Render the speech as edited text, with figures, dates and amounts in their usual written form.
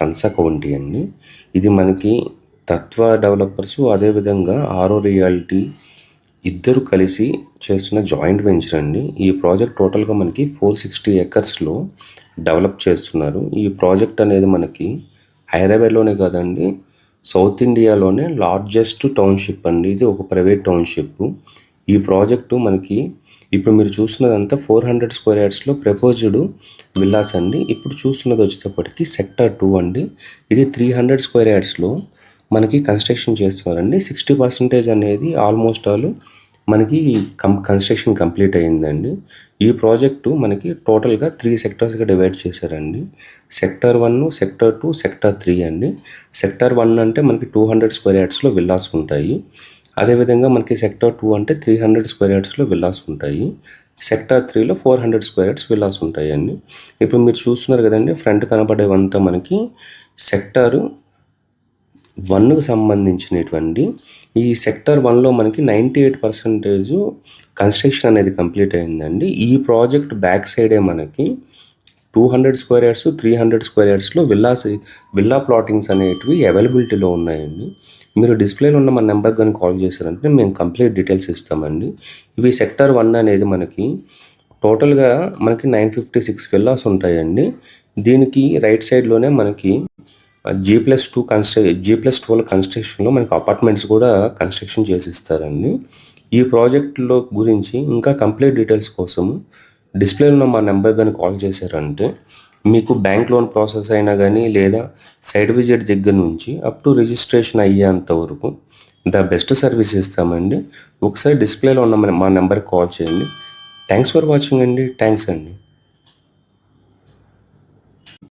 Sons county అండి. ఇది మనకి తత్వ డెవలపర్స్ అదేవిధంగా ఆరో రియాలిటీ ఇద్దరు కలిసి చేస్తున్న జాయింట్ వెంచర్ అండి. ఈ ప్రాజెక్ట్ టోటల్గా మనకి 460 ఏకర్స్లో డెవలప్ చేస్తున్నారు. ఈ ప్రాజెక్ట్ అనేది మనకి హైదరాబాద్లోనే కాదండి, సౌత్ ఇండియాలోనే లార్జెస్ట్ టౌన్షిప్ అండి. ఇది ఒక ప్రైవేట్ టౌన్షిప్. ఈ ప్రాజెక్టు మనకి ఇప్పుడు మీరు చూస్తున్నదంతా 400 స్క్వేర్ యార్డ్స్లో ప్రపోజ్డ్ విల్లాస్ అండి. ఇప్పుడు చూస్తున్నది వచ్చేటప్పటికి సెక్టర్ 2 అండి. ఇది 300 స్క్వేర్ యార్డ్స్లో మనకి కన్స్ట్రక్షన్ చేస్తున్నారండి. 60% అనేది ఆల్మోస్ట్ ఆల్ మనకి కన్స్ట్రక్షన్ కంప్లీట్ అయ్యిందండి. ఈ ప్రాజెక్టు మనకి టోటల్గా 3 సెక్టర్స్గా డివైడ్ చేశారండి. సెక్టర్ 1, సెక్టర్ 2, సెక్టర్ 3 అండి. సెక్టర్ 1 అంటే మనకి 200 స్క్వేర్ యార్డ్స్లో విల్లాస్ ఉంటాయి. అదేవిధంగా మనకి సెక్టర్ 2 అంటే 300 స్క్వేర్ యార్డ్స్లో విల్లాస్ ఉంటాయి. సెక్టర్ 3లో 400 స్క్వేర్ యార్డ్స్ విల్లాస్ ఉంటాయండి. ఇప్పుడు మీరు చూస్తున్నారు కదండి, ఫ్రంట్ కనపడేవంతా మనకి సెక్టర్ 1కు సంబంధించినటువంటి. ఈ సెక్టర్ 1లో మనకి 98% కన్స్ట్రక్షన్ అనేది కంప్లీట్ అయిందండి. ఈ ప్రాజెక్ట్ బ్యాక్ సైడే మనకి 200 స్క్వేర్ యార్డ్స్, 300 స్క్వేర్ యార్డ్స్లో విల్లా ప్లాటింగ్స్ అనేటివి అవైలబిలిటీలో ఉన్నాయండి. మీరు డిస్ప్లేలో ఉన్న మన నెంబర్కి కానీ కాల్ చేశారంటే మేము కంప్లీట్ డీటెయిల్స్ ఇస్తామండి. ఇవి సెక్టర్ 1 అనేది మనకి టోటల్గా మనకి 956 విల్లాస్ ఉంటాయండి. దీనికి రైట్ సైడ్లోనే మనకి G+2 కన్స్ట్రక్షన్లో మనకి అపార్ట్మెంట్స్ కూడా కన్స్ట్రక్షన్ చేసి ఇస్తారండి. ఈ ప్రాజెక్టులో గురించి ఇంకా కంప్లీట్ డీటెయిల్స్ కోసం డిస్ప్లేలో ఉన్న మా నెంబర్ కానీ కాల్ చేశారంటే మీకు బ్యాంక్ లోన్ ప్రాసెస్ అయినా కానీ లేదా సైట్ విజిట్ దగ్గర నుంచి అప్ టు రిజిస్ట్రేషన్ అయ్యేంత వరకు ద బెస్ట్ సర్వీస్ ఇస్తామండి. ఒకసారి డిస్ప్లేలో ఉన్న మా నెంబర్కి కాల్ చేయండి. థ్యాంక్స్ ఫర్ వాచింగ్ అండి. థ్యాంక్స్ అండి.